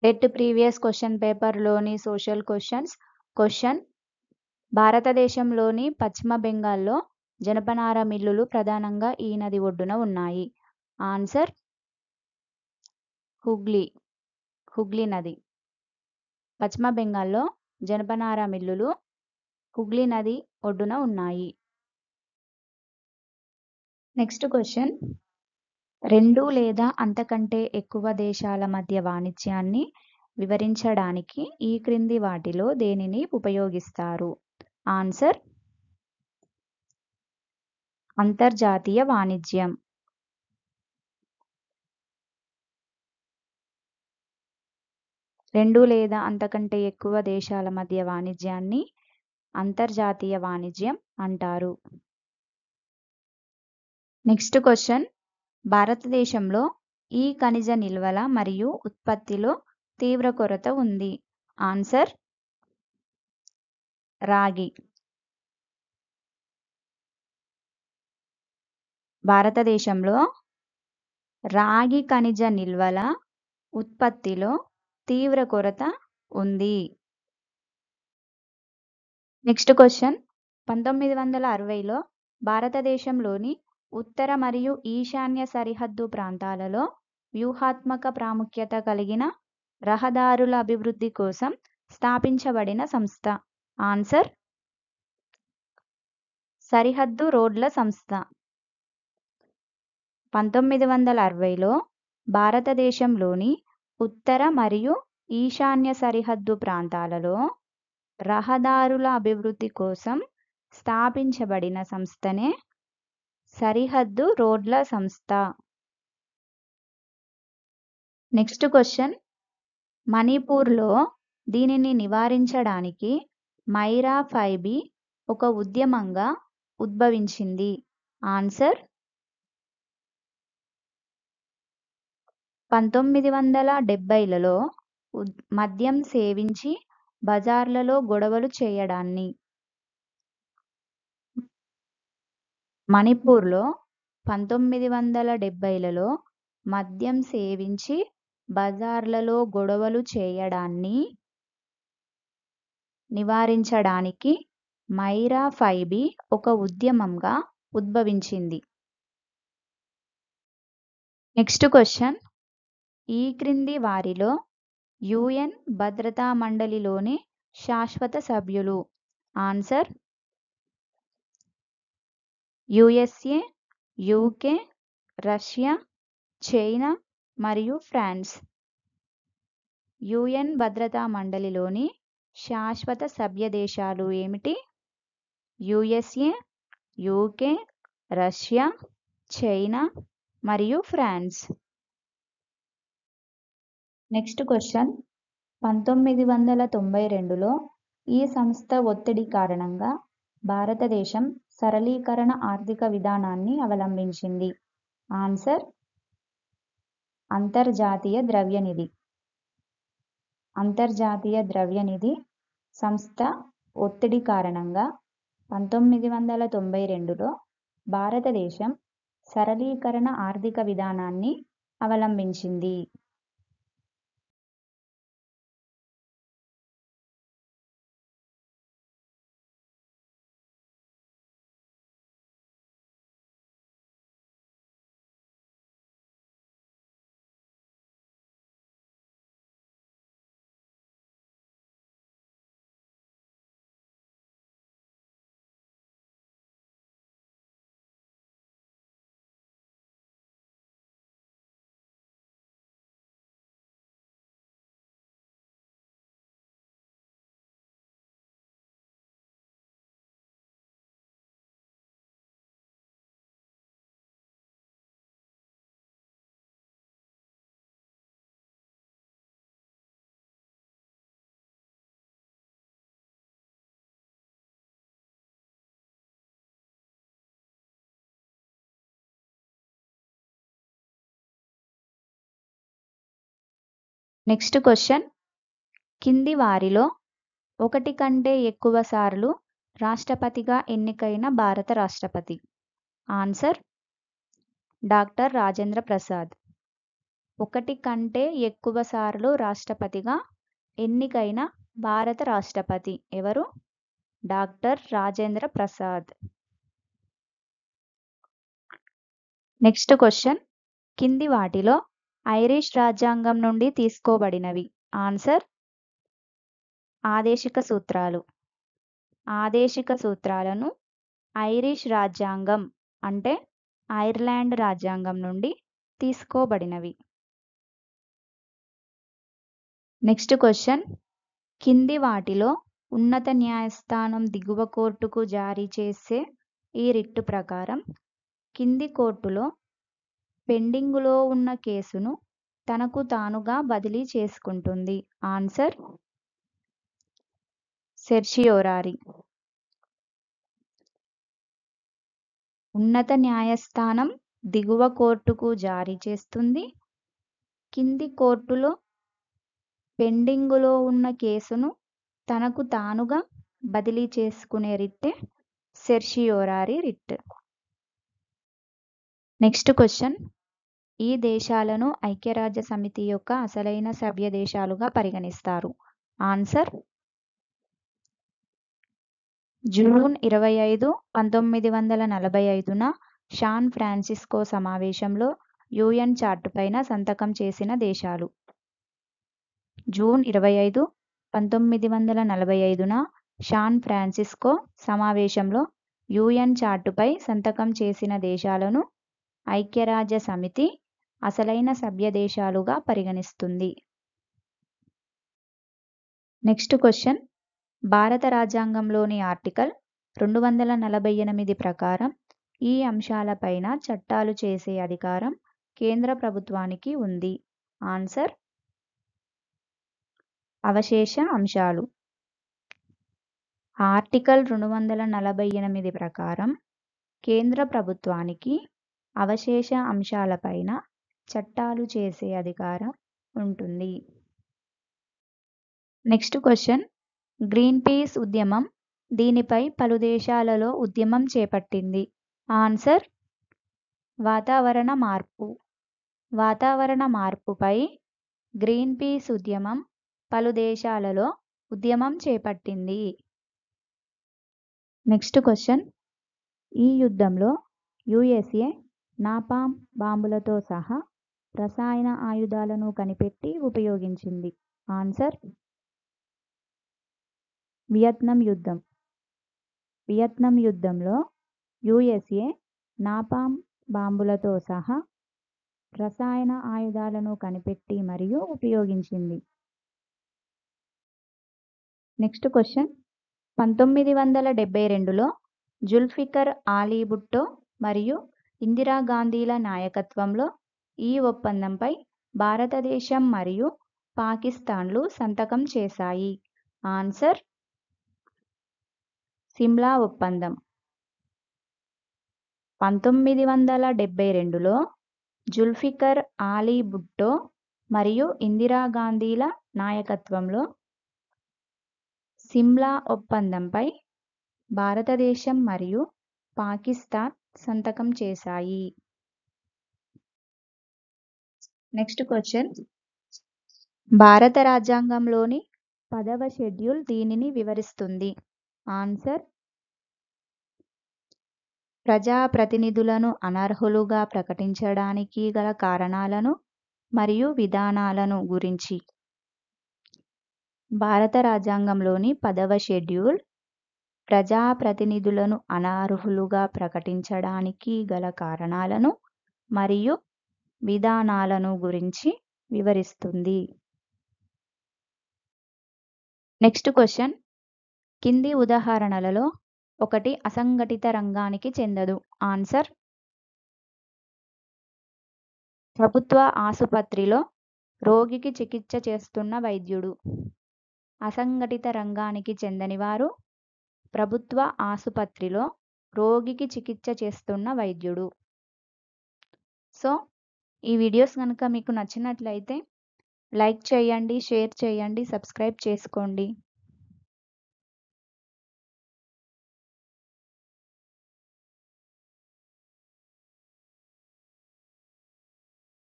At previous question పేపర్లోని social question భారతదేశంలోని పశ్చిమ బెంగాల్లో జనపనార మిల్లులు ప్రధానంగా ఈ నది ఒడ్డున ఉన్నాయి. ఆన్సర్ హుగ్లీ నది. పశ్చిమ బెంగాల్లో జనపనార మిల్లులు హుగ్లీ నది ఒడ్డున ఉన్నాయి. నెక్స్ట్ క్వశ్చన్, 2 లేదా అంతకంటే ఎక్కువ దేశాల మధ్య వాణిజ్యాన్ని వివరించడానికి ఈ క్రింది వాటిలో దేనిని ఉపయోగిస్తారు? ఆన్సర్ అంతర్జాతీయ వాణిజ్యం. రెండు లేదా అంతకంటే ఎక్కువ దేశాల మధ్య వాణిజ్యాన్ని అంతర్జాతీయ వాణిజ్యం అంటారు. నెక్స్ట్ క్వశ్చన్, భారతదేశంలో ఈ ఖనిజ నిల్వల మరియు ఉత్పత్తిలో తీవ్ర కొరత ఉంది. ఆన్సర్ రాగి. భారతదేశంలో రాగి ఖనిజ నిల్వల ఉత్పత్తిలో తీవ్ర కొరత ఉంది. నెక్స్ట్ క్వశ్చన్, 1960లో భారతదేశంలోని ఉత్తర మరియు ఈశాన్య సరిహద్దు ప్రాంతాలలో వ్యూహాత్మక ప్రాముఖ్యత కలిగిన రహదారుల అభివృద్ధి కోసం స్థాపించబడిన సంస్థ. ఆన్సర్ సరిహద్దు రోడ్ల సంస్థ. 1960లో భారతదేశంలోని ఉత్తర మరియు ఈశాన్య సరిహద్దు ప్రాంతాలలో రహదారుల అభివృద్ధి కోసం స్థాపించబడిన సంస్థనే సరిహద్దు రోడ్ల సంస్థ. నెక్స్ట్ క్వశ్చన్, మణిపూర్లో దీనిని నివారించడానికి మైరా 5B ఒక ఉద్యమంగా ఉద్భవించింది. ఆన్సర్ 1970లలో మద్యం సేవించి బజార్లలో గొడవలు చేయడాన్ని. మణిపూర్లో 1970లలో మద్యం సేవించి బజార్లలో గొడవలు చేయడాన్ని నివారించడానికి మైరా 5B ఒక ఉద్యమంగా ఉద్భవించింది. నెక్స్ట్ క్వశ్చన్, ఈ క్రింది వారిలో UN భద్రతా మండలిలోని శాశ్వత సభ్యులు. Answer USA, UK, Russia, China మరియు ఫ్రాన్స్. UN భద్రతా మండలిలోని శాశ్వత సభ్య దేశాలు ఏమిటి? USA, UK, రష్యా, చైనా మరియు ఫ్రాన్స్. నెక్స్ట్ క్వశ్చన్, 1992లో ఈ సంస్థ ఒత్తిడి కారణంగా భారతదేశం సరళీకరణ ఆర్థిక విధానాన్ని అవలంబించింది. ఆన్సర్ అంతర్జాతీయ ద్రవ్యనిధి. అంతర్జాతీయ ద్రవ్యనిధి సంస్థ ఒత్తిడి కారణంగా 1992లో భారతదేశం సరళీకరణ ఆర్థిక విధానాన్ని అవలంబించింది. నెక్స్ట్ క్వశ్చన్, కింది వారిలో ఒకటి కంటే ఎక్కువ సార్లు రాష్ట్రపతిగా ఎన్నికైన భారత రాష్ట్రపతి. Answer doctor Rajendra Prasad. ఒకటి కంటే ఎక్కువ సార్లు రాష్ట్రపతిగా ఎన్నికైన భారత రాష్ట్రపతి ఎవరు? Doctor Rajendra Prasad. Next question, కింది వాటిలో ఐరిష్ రాజ్యాంగం నుండి తీసుకోబడినవి? ఆన్సర్ ఆదేశిక సూత్రాలు. ఆదేశిక సూత్రాలను ఐరిష్ రాజ్యాంగం అంటే ఐర్లాండ్ రాజ్యాంగం నుండి తీసుకోబడినవి. నెక్స్ట్ క్వశ్చన్, కింది వాటిలో ఉన్నత న్యాయస్థానం దిగువ కోర్టుకు జారీ చేసే ఈ రిట్టు ప్రకారం కింది కోర్టులో పెండింగులో ఉన్న కేసును తనకు తానుగా బదిలీ చేసుకుంటుంది? ఆన్సర్ సెర్షియోరారీ. ఉన్నత న్యాయస్థానం దిగువ కోర్టుకు జారీ చేస్తుంది. కింది కోర్టులో పెండింగులో ఉన్న కేసును తనకు తానుగా బదిలీ చేసుకునే రిట్టే సెర్షియోరారీ రిట్. నెక్స్ట్ క్వశ్చన్, ఈ దేశాలను ఐక్యరాజ్య సమితి యొక్క అసలైన సభ్య దేశాలుగా పరిగణిస్తారు? ఆన్సర్ జూన్ 25, 1945న శాన్ ఫ్రాన్సిస్కో సమావేశంలో యుఎన్ చార్టు పైన సంతకం చేసిన దేశాలు. జూన్ 25, 1945న శాన్ ఫ్రాన్సిస్కో సమావేశంలో యుఎన్ చార్టుపై సంతకం చేసిన దేశాలను ఐక్యరాజ్య సమితి అసలైన సభ్య దేశాలుగా పరిగణిస్తుంది. నెక్స్ట్ క్వశ్చన్, భారత రాజ్యాంగంలోని ఆర్టికల్ 248 ప్రకారం ఈ అంశాలపైన చట్టాలు చేసే అధికారం కేంద్ర ప్రభుత్వానికి ఉంది? ఆన్సర్ అవశేష అంశాలు. ఆర్టికల్ 248 ప్రకారం కేంద్ర ప్రభుత్వానికి అవశేష అంశాలపైన చట్టాలు చేసే అధికారం ఉంటుంది. నెక్స్ట్ క్వశ్చన్, గ్రీన్ పీస్ ఉద్యమం దీనిపై పలు దేశాలలో ఉద్యమం చేపట్టింది? ఆన్సర్ వాతావరణ మార్పు. వాతావరణ మార్పుపై గ్రీన్ పీస్ ఉద్యమం పలు దేశాలలో ఉద్యమం చేపట్టింది. నెక్స్ట్ క్వశ్చన్, ఈ యుద్ధంలో యుఎస్ఏ నాపామ్ బాంబులతో సహా రసాయన ఆయుధాలను కనిపెట్టి ఉపయోగించింది? ఆన్సర్ వియత్నాం యుద్ధం. వియత్నాం యుద్ధంలో యుఎస్ఏ నాపామ్ బాంబులతో సహా రసాయన ఆయుధాలను కనిపెట్టి మరియు ఉపయోగించింది. నెక్స్ట్ క్వశ్చన్, 1972లో జుల్ఫికర్ ఆలీ భుట్టో మరియు ఇందిరాగాంధీల నాయకత్వంలో ఈ ఒప్పందంపై భారతదేశం మరియు పాకిస్తాన్లు సంతకం చేశాయి? ఆన్సర్ సిమ్లా ఒప్పందం. 1972లో జుల్ఫికర్ ఆలీ భుట్టో మరియు ఇందిరాగాంధీల నాయకత్వంలో సిమ్లా ఒప్పందంపై భారతదేశం మరియు పాకిస్తాన్ సంతకం చేశాయి. నెక్స్ట్ క్వశ్చన్, భారత రాజ్యాంగంలోని 10వ షెడ్యూల్ దీనిని వివరిస్తుంది? ఆన్సర్ ప్రజాప్రతినిధులను అనర్హులుగా ప్రకటించడానికి గల కారణాలను మరియు విధానాలను గురించి. భారత రాజ్యాంగంలోని 10వ షెడ్యూల్ ప్రజాప్రతినిధులను అనర్హులుగా ప్రకటించడానికి గల కారణాలను మరియు విధానాలను గురించి వివరిస్తుంది. నెక్స్ట్ క్వశ్చన్, కింది ఉదాహరణలలో ఒకటి అసంఘటిత రంగానికి చెందదు? ఆన్సర్ ప్రభుత్వ ఆసుపత్రిలో రోగికి చికిత్స చేస్తున్న వైద్యుడు. అసంఘటిత రంగానికి చెందని వారు ప్రభుత్వ ఆసుపత్రిలో రోగికి చికిత్స చేస్తున్న వైద్యుడు. సో ఈ వీడియోస్ కనుక మీకు నచ్చినట్లయితే లైక్ చేయండి, షేర్ చేయండి, సబ్స్క్రైబ్ చేసుకోండి.